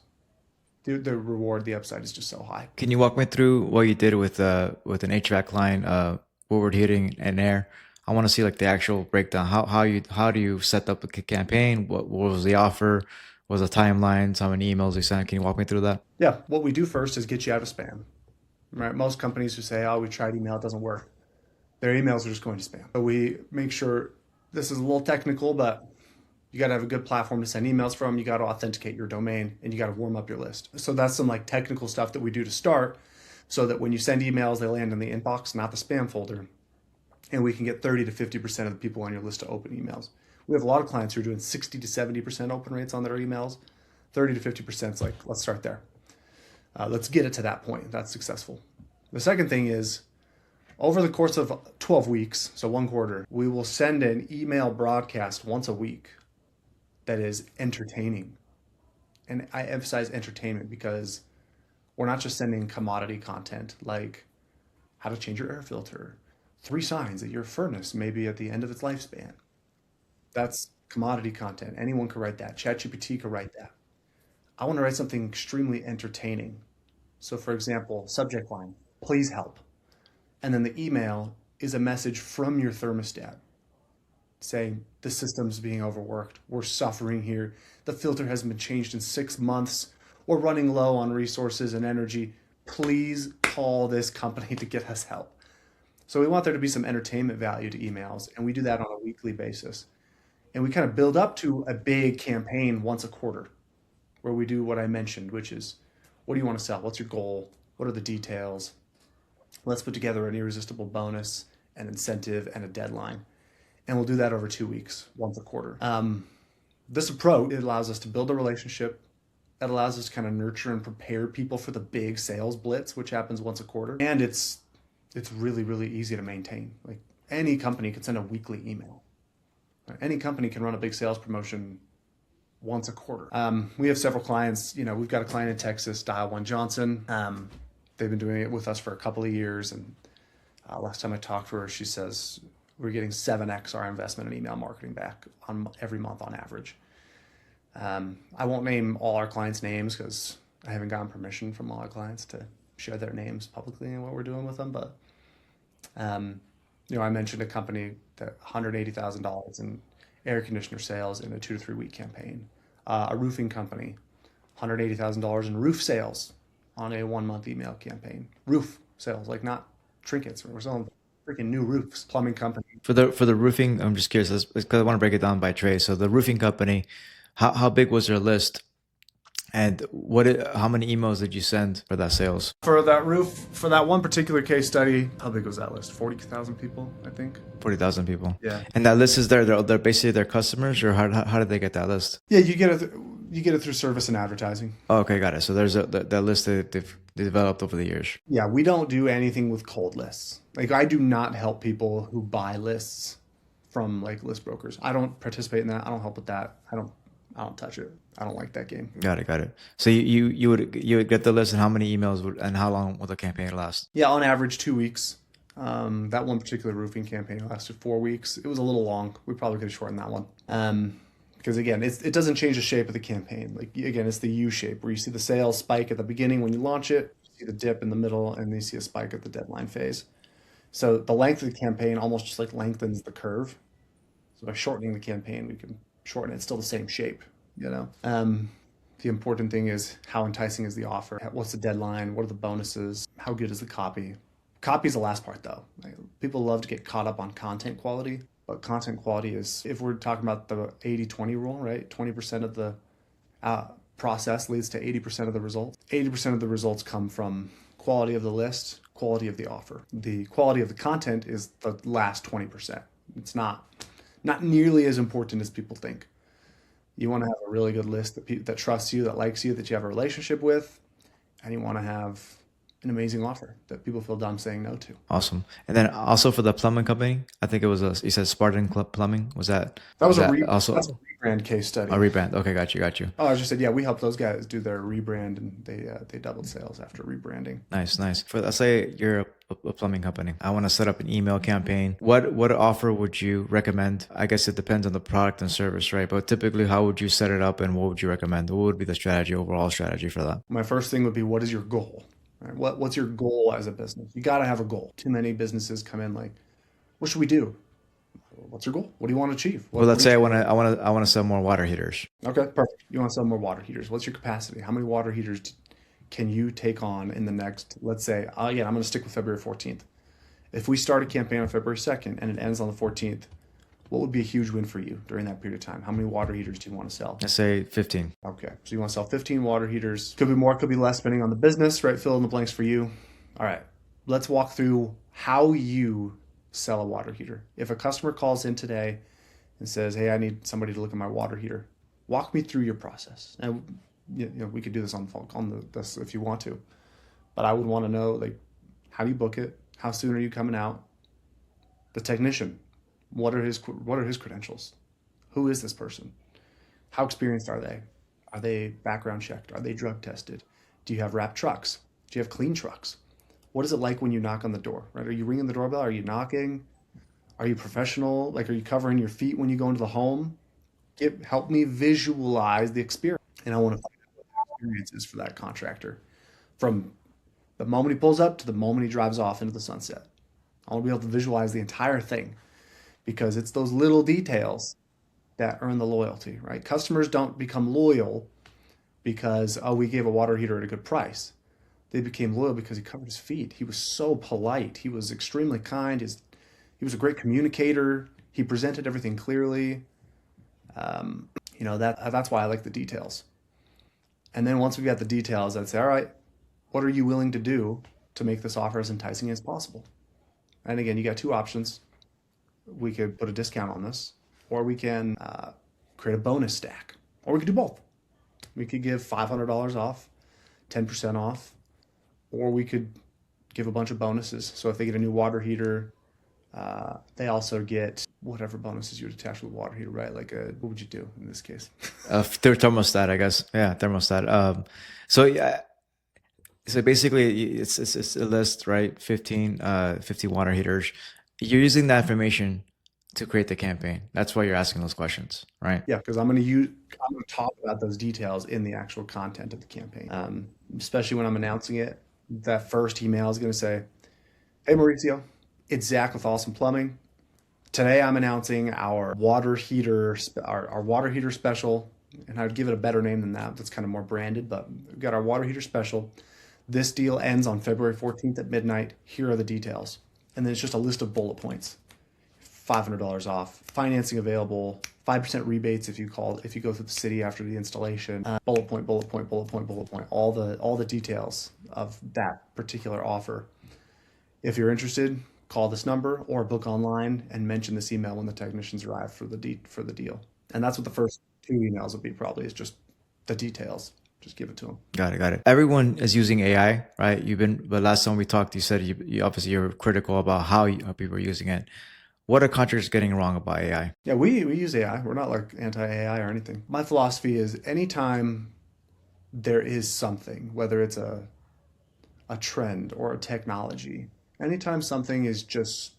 the reward, the upside is just so high. Can you walk me through what you did with an HVAC line, forward heating and air? I want to see like the actual breakdown. How do you set up a campaign? What was the offer? What was the timelines? How many emails you sent? Can you walk me through that? Yeah, what we do first is get you out of spam. Right? Most companies who say, "Oh, we tried email, it doesn't work," their emails are just going to spam. So we make sure, this is a little technical, but you got to have a good platform to send emails from. You got to authenticate your domain and you got to warm up your list. So that's some like technical stuff that we do to start, so that when you send emails, they land in the inbox, not the spam folder. And we can get 30 to 50% of the people on your list to open emails. We have a lot of clients who are doing 60 to 70% open rates on their emails. 30 to 50% is like, let's start there. Let's get it to that point. That's successful. The second thing is, over the course of 12 weeks, so 1 quarter, we will send an email broadcast once a week that is entertaining. And I emphasize entertainment because we're not just sending commodity content like how to change your air filter, 3 signs that your furnace may be at the end of its lifespan. That's commodity content. Anyone could write that. ChatGPT could write that. I want to write something extremely entertaining. So for example, subject line, please help. And then the email is a message from your thermostat saying, the system's being overworked. We're suffering here. The filter hasn't been changed in 6 months. We're running low on resources and energy. Please call this company to get us help. So we want there to be some entertainment value to emails, and we do that on a weekly basis. And we kind of build up to a big campaign once a quarter where we do what I mentioned, which is, what do you want to sell? What's your goal? What are the details? Let's put together an irresistible bonus, an incentive, and a deadline. And we'll do that over 2 weeks, once a quarter. This approach, it allows us to build a relationship. It allows us to kind of nurture and prepare people for the big sales blitz, which happens once a quarter. And it's really, really easy to maintain. Like, any company can send a weekly email. Any company can run a big sales promotion once a quarter. We have several clients. We've got a client in Texas, Dial One Johnson. They've been doing it with us for a couple of years. And last time I talked to her, she says we're getting 7x our investment in email marketing back on every month on average. I won't name all our clients' names because I haven't gotten permission from all our clients to share their names publicly and what we're doing with them. But, I mentioned a company that $180,000 in air conditioner sales in a 2 to 3 week campaign. A roofing company, $180,000 in roof sales on a 1 month email campaign. Roof sales, like not trinkets. We're selling freaking new roofs. Plumbing company. For the roofing, I'm just curious because I want to break it down by trade. So the roofing company, how big was their list, And how many emails did you send for that sales? For that roof, for that one particular case study, how big was that list? 40,000 people, I think. 40,000 people. Yeah. And that list is they're basically their customers, or how did they get that list? Yeah, you get it through service and advertising. Oh, okay, got it. So there's that list that they've developed over the years. Yeah, we don't do anything with cold lists. Like, I do not help people who buy lists from like list brokers. I don't participate in that. I don't help with that. I don't touch it. I don't like that game. Got it. So you would get the list, and how many emails and how long will the campaign last? Yeah, on average 2 weeks. That one particular roofing campaign lasted 4 weeks. It was a little long. We probably could have shortened that one. Because again, it doesn't change the shape of the campaign. Like, again, it's the U shape where you see the sales spike at the beginning when you launch it, you see the dip in the middle, and then you see a spike at the deadline phase. So the length of the campaign almost just like lengthens the curve. So by shortening the campaign, we can shorten it. It's still the same shape, you know? The important thing is how enticing is the offer? What's the deadline? What are the bonuses? How good is the copy? Copy is the last part though. Like, people love to get caught up on content quality, but content quality is, if we're talking about the 80-20 rule, right? 20% of the process leads to 80% of the results. 80% of the results come from quality of the list, quality of the offer. The quality of the content is the last 20%. It's not nearly as important as people think. You want to have a really good list that trusts you, that likes you, that you have a relationship with, and you want to have an amazing offer that people feel dumb saying no to. Awesome. And then also for the plumbing company, I think it was you said Spartan Plumbing. Was that? That's a rebrand case study. A rebrand. Okay, got you. Oh, I just said, yeah, we helped those guys do their rebrand, and they doubled sales after rebranding. Nice. For let's say you're a plumbing company. I want to set up an email campaign. What offer would you recommend? I guess it depends on the product and service, right? But typically, how would you set it up, and what would you recommend? What would be the overall strategy for that? My first thing would be, what is your goal? Right? What's your goal as a business? You got to have a goal. Too many businesses come in like, what should we do? What's your goal? What do you want to achieve? Let's say I want to sell more water heaters. Okay, perfect. You want to sell more water heaters. What's your capacity? How many water heaters can you take on in the next, let's say, again, I'm going to stick with February 14th. If we start a campaign on February 2nd and it ends on the 14th, what would be a huge win for you during that period of time? How many water heaters do you want to sell? Let's say 15. Okay, so you want to sell 15 water heaters. Could be more, could be less, depending on the business, right? Fill in the blanks for you. All right, let's walk through how you sell a water heater. If a customer calls in today and says, hey, I need somebody to look at my water heater, walk me through your process. And we could do this on this if you want to, but I would want to know, like, how do you book it? How soon are you coming out? The technician, what are his credentials? Who is this person? How experienced are they? Are they background checked? Are they drug tested? Do you have wrapped trucks? Do you have clean trucks? What is it like when you knock on the door, right? Are you ringing the doorbell? Are you knocking? Are you professional? Like, are you covering your feet when you go into the home? Help me visualize the experience. And I want to find out what the experience is for that contractor from the moment he pulls up to the moment he drives off into the sunset. I want to be able to visualize the entire thing, because it's those little details that earn the loyalty, right? Customers don't become loyal because, we gave a water heater at a good price. They became loyal because he covered his feet. He was so polite. He was extremely kind. He was a great communicator. He presented everything clearly. That's why I like the details. And then once we got the details, I'd say, all right, what are you willing to do to make this offer as enticing as possible? And again, you got two options. We could put a discount on this, or we can create a bonus stack, or we could do both. We could give $500 off, 10% off, or we could give a bunch of bonuses. So if they get a new water heater, they also get whatever bonuses you would attach with a water heater, right? Like, what would you do in this case? Thermostat, I guess. Yeah, thermostat. So basically, it's a list, right? 15 water heaters. You're using that information to create the campaign. That's why you're asking those questions, right? Yeah, because I'm going to talk about those details in the actual content of the campaign. Especially when I'm announcing it, that first email is going to say, hey, Mauricio, it's Zac with Awesome Plumbing. Today I'm announcing our water heater special, and I'd give it a better name than that. That's kind of more branded, but we've got our water heater special. This deal ends on February 14th at midnight. Here are the details. And then it's just a list of bullet points. $500 off, financing available, 5% rebates if you go through the city after the installation. Bullet point, bullet point, bullet point, bullet point. All the details of that particular offer. If you're interested, call this number or book online and mention this email when the technicians arrive for the deal. And that's what the first two emails will be probably, is just the details. Just give it to them. Got it. Got it. Everyone is using AI, right? But last time we talked, you said you obviously you're critical about how people are using it. What are contractors getting wrong about AI? Yeah, we use AI. We're not like anti-AI or anything. My philosophy is anytime there is something, whether it's a trend or a technology, anytime something is just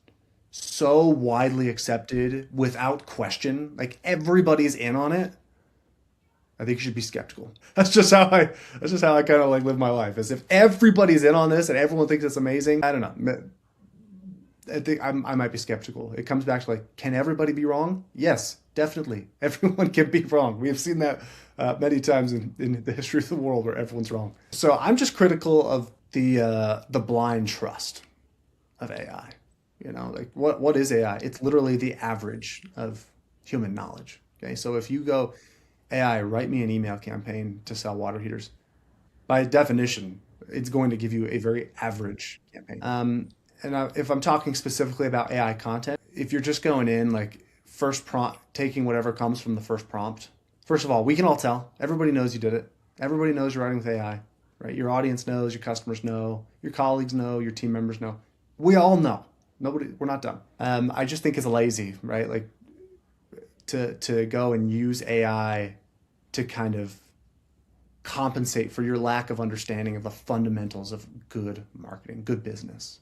so widely accepted without question, like everybody's in on it, I think you should be skeptical. That's just how I kind of like live my life. As if everybody's in on this and everyone thinks it's amazing. I don't know. I think I might be skeptical. It comes back to like, can everybody be wrong? Yes, definitely. Everyone can be wrong. We have seen that many times in the history of the world where everyone's wrong. So I'm just critical of the blind trust of AI. You know, like what is AI? It's literally the average of human knowledge. Okay, so if you go, AI, write me an email campaign to sell water heaters, by definition, it's going to give you a very average campaign. If I'm talking specifically about AI content, if you're just going in like first prompt, taking whatever comes from the first prompt, first of all, we can all tell. Everybody knows you did it. Everybody knows you're writing with AI, right? Your audience knows, your customers know, your colleagues know, your team members know. We all know. We're not dumb. I just think it's lazy, right? Like to go and use AI to kind of compensate for your lack of understanding of the fundamentals of good marketing, good business.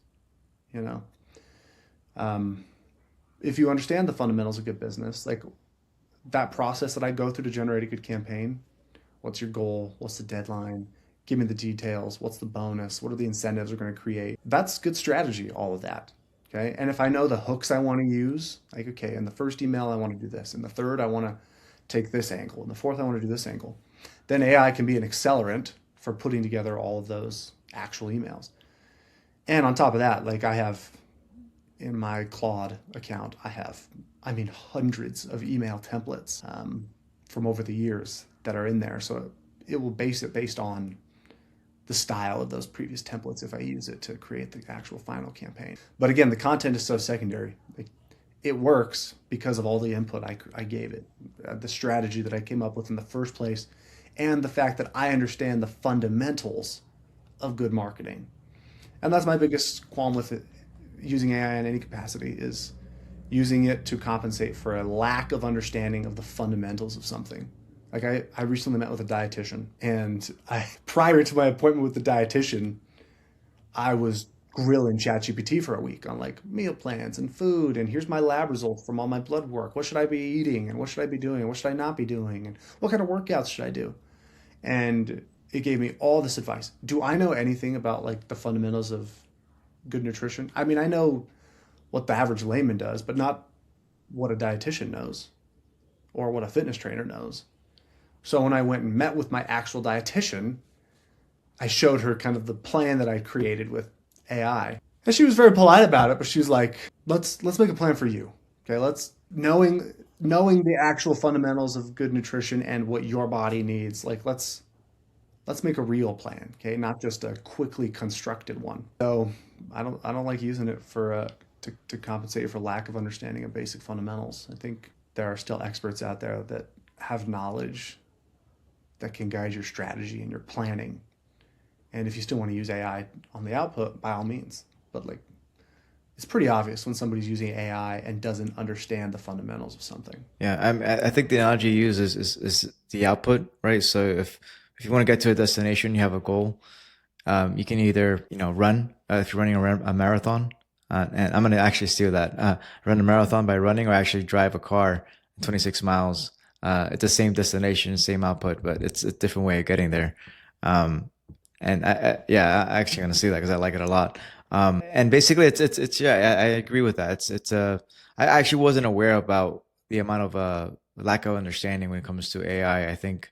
You know, if you understand the fundamentals of good business, like that process that I go through to generate a good campaign, what's your goal? What's the deadline? Give me the details. What's the bonus? What are the incentives we're going to create? That's good strategy, all of that. Okay. And if I know the hooks I want to use, like, okay, in the first email, I want to do this. In the third, I want to take this angle. In the fourth, I want to do this angle. Then AI can be an accelerant for putting together all of those actual emails. And on top of that, like I have in my Claude account, I have hundreds of email templates from over the years that are in there. So it will base it based on the style of those previous templates if I use it to create the actual final campaign. But again, the content is so secondary. Like, it works because of all the input I gave it, the strategy that I came up with in the first place, and the fact that I understand the fundamentals of good marketing. And that's my biggest qualm with it, using AI in any capacity, is using it to compensate for a lack of understanding of the fundamentals of something. Like I recently met with a dietitian, and prior to my appointment with the dietitian, I was grilling ChatGPT for a week on like meal plans and food, and here's my lab results from all my blood work. What should I be eating, and what should I be doing, and what should I not be doing, and what kind of workouts should I do? And it gave me all this advice. Do I know anything about like the fundamentals of good nutrition? I mean, I know what the average layman does, but not what a dietitian knows or what a fitness trainer knows. So when I went and met with my actual dietitian, I showed her kind of the plan that I created with AI. And she was very polite about it, but she was like, let's make a plan for you. Okay, knowing the actual fundamentals of good nutrition and what your body needs, like let's make a real plan, okay? Not just a quickly constructed one. So I don't like using it for to compensate for lack of understanding of basic fundamentals. I think there are still experts out there that have knowledge that can guide your strategy and your planning. And if you still want to use AI on the output, by all means. But like, it's pretty obvious when somebody's using AI and doesn't understand the fundamentals of something. Yeah, I think the analogy you use is the output, right? So if you want to get to a destination, you have a goal. You can either run if you're running a marathon, and I'm going to actually steal that. Run a marathon by running, or actually drive a car 26 miles. It's the same destination, same output, but it's a different way of getting there. And I actually going to see that because I like it a lot. And basically, it's I agree with that. I actually wasn't aware about the amount of lack of understanding when it comes to AI. I think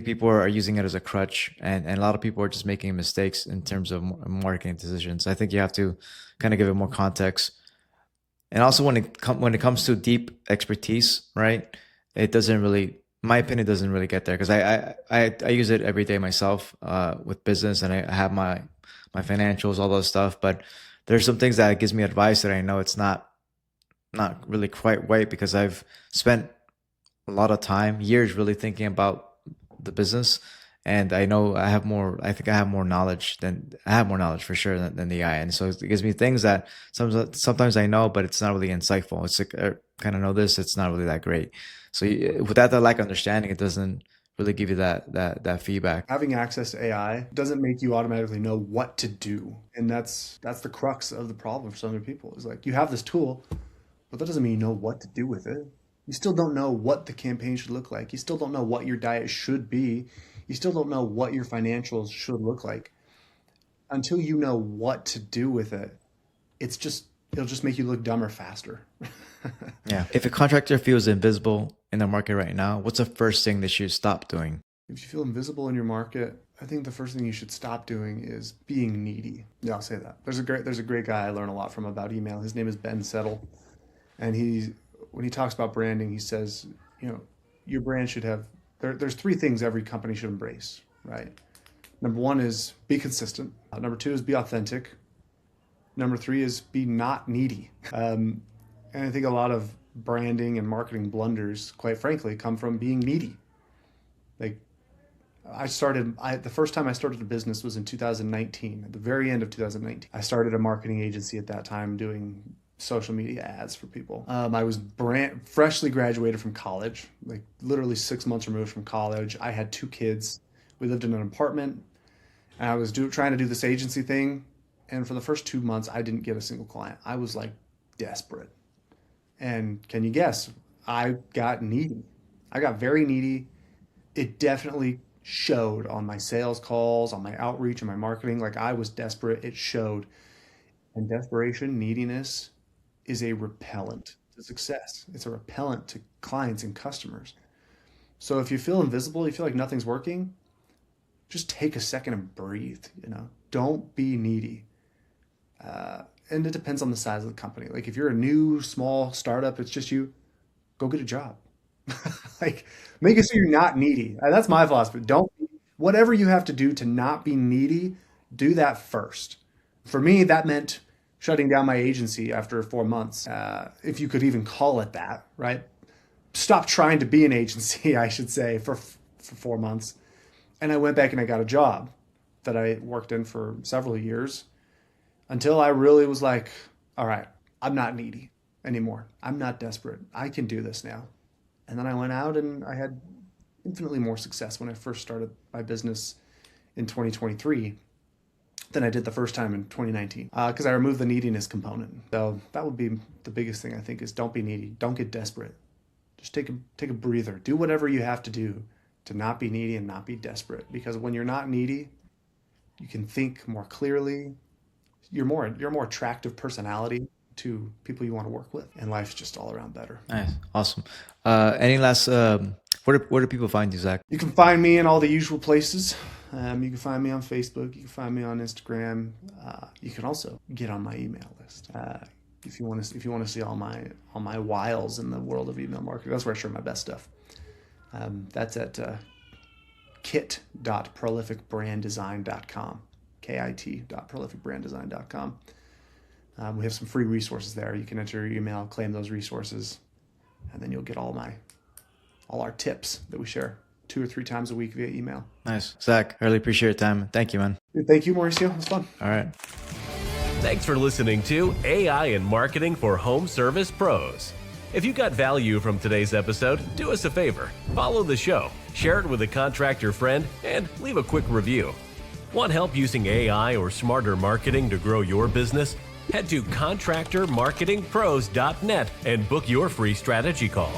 people are using it as a crutch, and a lot of people are just making mistakes in terms of marketing decisions. I think you have to kind of give it more context. And also when it comes to deep expertise, right? It doesn't really, my opinion doesn't really get there because I use it every day myself with business, and I have my financials, all those stuff. But there's some things that it gives me advice that I know it's not really quite right because I've spent a lot of time, years really thinking about the business. And I know I think I have more knowledge for sure than the guy. And so it gives me things that sometimes I know, but it's not really insightful. It's like, I kind of know this, it's not really that great. So without that lack of understanding, it doesn't really give you that feedback. Having access to AI doesn't make you automatically know what to do. And that's the crux of the problem for so many people. Is like, you have this tool, but that doesn't mean you know what to do with it. You still don't know what the campaign should look like. You still don't know what your diet should be. You still don't know what your financials should look like. Until you know what to do with it, it'll just make you look dumber faster. Yeah. If a contractor feels invisible in the market right now, what's the first thing they should stop doing? If you feel invisible in your market, I think the first thing you should stop doing is being needy. Yeah, I'll say that. There's a great guy I learn a lot from about email. His name is Ben Settle. And when he talks about branding, he says, your brand should have, there's 3 things every company should embrace, right? Number 1 is be consistent. Number 2 is be authentic. Number 3 is be not needy. And I think a lot of branding and marketing blunders, quite frankly, come from being needy. Like, the first time I started a business was in 2019, at the very end of 2019. I started a marketing agency at that time doing social media ads for people. I was freshly graduated from college, like literally 6 months removed from college. I had 2 kids. We lived in an apartment, and I was trying to do this agency thing. And for the first 2 months, I didn't get a single client. I was like desperate. And can you guess? I got needy. I got very needy. It definitely showed on my sales calls, on my outreach, and my marketing. Like, I was desperate. It showed. And desperation, neediness, is a repellent to success. It's a repellent to clients and customers. So if you feel invisible, you feel like nothing's working, just take a second and breathe. Don't be needy. And it depends on the size of the company. Like, if you're a new, small startup, it's just you, go get a job. Like, make it so you're not needy. That's my philosophy. Whatever you have to do to not be needy, do that first. For me, that meant shutting down my agency after 4 months, if you could even call it that, right? Stop trying to be an agency, I should say, for 4 months. And I went back and I got a job that I worked in for several years until I really was like, all right, I'm not needy anymore. I'm not desperate. I can do this now. And then I went out and I had infinitely more success when I first started my business in 2023 than I did the first time in 2019, because I removed the neediness component. So that would be the biggest thing, I think, is don't be needy. Don't get desperate. Just take a breather. Do whatever you have to do to not be needy and not be desperate. Because when you're not needy, you can think more clearly. You're a more attractive personality to people you want to work with, and life's just all around better. Nice, awesome. Any last? Where do people find you, Zac? You can find me in all the usual places. You can find me on Facebook. You can find me on Instagram. You can also get on my email list if you want to see all my wiles in the world of email marketing. That's where I share my best stuff. That's at kit.prolificbranddesign.com. KIT.prolificbranddesign.com. We have some free resources there. You can enter your email, claim those resources, and then you'll get all our tips that we share 2 or 3 times a week via email. Nice. Zac, I really appreciate your time. Thank you, man. Thank you, Mauricio. It was fun. All right. Thanks for listening to AI and Marketing for Home Service Pros. If you got value from today's episode, do us a favor. Follow the show, share it with a contractor friend, and leave a quick review. Want help using AI or smarter marketing to grow your business? Head to contractormarketingpros.net and book your free strategy call.